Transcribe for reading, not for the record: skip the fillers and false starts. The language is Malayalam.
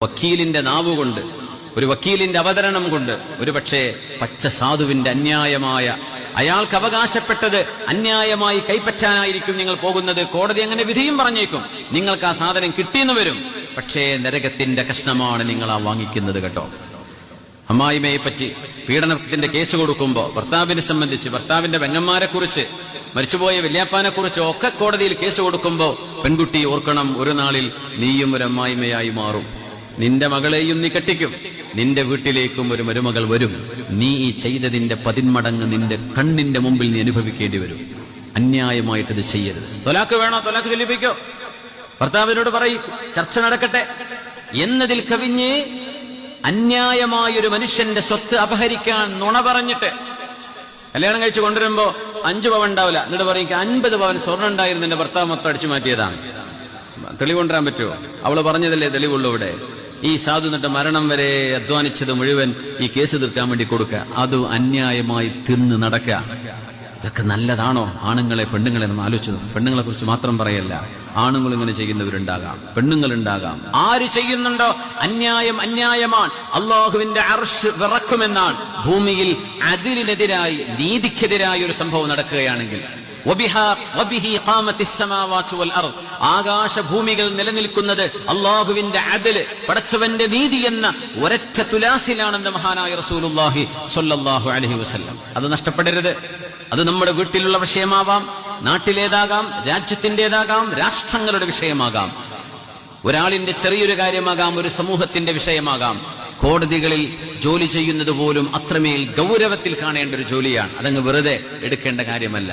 വക്കീലിന്റെ നാവുകൊണ്ട്, ഒരു വക്കീലിന്റെ അവതരണം കൊണ്ട് ഒരു പക്ഷേ പച്ച സാധുവിന്റെ അന്യായമായ, അയാൾക്ക് അവകാശപ്പെട്ടത് അന്യായമായി കൈപ്പറ്റാനായിരിക്കും നിങ്ങൾ പോകുന്നത്. കോടതി അങ്ങനെ വിധിയും പറഞ്ഞേക്കും. നിങ്ങൾക്ക് ആ സാധനം കിട്ടിയെന്ന് വരും. പക്ഷേ നരകത്തിന്റെ കഷ്ണമാണ് നിങ്ങൾ ആ വാങ്ങിക്കുന്നത് കേട്ടോ. അമ്മായിമയെ പറ്റി പീഡനത്തിന്റെ കേസ് കൊടുക്കുമ്പോ ഭർത്താവിനെ സംബന്ധിച്ച്, ഭർത്താവിന്റെ പെങ്ങന്മാരെ കുറിച്ച്, മരിച്ചുപോയ വല്യാപ്പാനെ കുറിച്ച് ഒക്കെ കോടതിയിൽ കേസ് കൊടുക്കുമ്പോ പെൺകുട്ടി ഓർക്കണം, ഒരു നാളിൽ നീയും ഒരു അമ്മായിമയായി മാറും. നിന്റെ മകളെയും നീ കെട്ടിക്കും. നിന്റെ വീട്ടിലേക്കും ഒരു മരുമകൾ വരും. നീ ഈ ചെയ്തതിന്റെ 10 മടങ്ങ് നിന്റെ കണ്ണിന്റെ മുമ്പിൽ നീ അനുഭവിക്കേണ്ടി വരും. അന്യായമായിട്ടത് ചെയ്യരുത്. തൊലാക്ക് വേണോ? തൊലാക്ക് ചൊല്ലിപ്പിക്കോ. ഭർത്താവിനോട് പറയും, ചർച്ച നടക്കട്ടെ. എന്നതിൽ കവിഞ്ഞ് അന്യായമായൊരു മനുഷ്യന്റെ സ്വത്ത് അപഹരിക്കാൻ നുണ പറഞ്ഞിട്ട് കല്യാണം കഴിച്ച് കൊണ്ടുവരുമ്പോ 5 പവൻ ഉണ്ടാവില്ല, എന്നിട്ട് പറയും 50 പവൻ സ്വർണ്ണം ഉണ്ടായിരുന്നു, എന്റെ ഭർത്താവ് മൊത്തം അടിച്ചു മാറ്റിയതാണ്. തെളിവുകൊണ്ടുവരാൻ പറ്റുമോ? അവള് പറഞ്ഞതല്ലേ തെളിവുള്ളൂ. ഇവിടെ ഈ സാധു എന്നിട്ട് മരണം വരെ അധ്വാനിച്ചത് മുഴുവൻ ഈ കേസ് തീർക്കാൻ വേണ്ടി കൊടുക്കുക. അത് അന്യായമായി തിന്ന് നടക്കുക. ഇതൊക്കെ നല്ലതാണോ? ആണുങ്ങളെ പെണ്ണുങ്ങളെ നമ്മൾ ആലോചിച്ചു. പെണ്ണുങ്ങളെ കുറിച്ച് മാത്രം പറയല്ല, ആണുങ്ങൾ ഇങ്ങനെ ചെയ്യുന്നവരുണ്ടാകാം, പെണ്ണുങ്ങളുണ്ടാകാം. ആര് ചെയ്യുന്നുണ്ടോ അന്യായം അന്യായമാണ്. അള്ളാഹുവിന്റെ അർശ് വിറക്കുമെന്നാണ്. ഭൂമിയിൽ അതിലിനെതിരായി, നീതിക്കെതിരായി ഒരു സംഭവം നടക്കുകയാണെങ്കിൽ, ആകാശഭൂമികൾ നിലനിൽക്കുന്നത് അള്ളാഹുവിന്റെ അദല്, പടച്ചവന്റെ നീതി എന്ന ഒരൊറ്റ തുലാസിലാണെന്ന് മഹാനായ റസൂലുള്ളാഹി സ്വല്ലല്ലാഹു അലൈഹി വസല്ലം. അത് നഷ്ടപ്പെടരുത്. അത് നമ്മുടെ വീട്ടിലുള്ള വിഷയമാവാം, നാട്ടിലേതാകാം, രാജ്യത്തിൻ്റെതാകാം, രാഷ്ട്രങ്ങളുടെ വിഷയമാകാം, ഒരാളിന്റെ ചെറിയൊരു കാര്യമാകാം, ഒരു സമൂഹത്തിന്റെ വിഷയമാകാം. കോടതികളിൽ ജോലി ചെയ്യുന്നത് പോലും അത്രമേൽ ഗൗരവത്തിൽ കാണേണ്ട ഒരു ജോലിയാണ്. അതങ്ങ് വെറുതെ എടുക്കേണ്ട കാര്യമല്ല.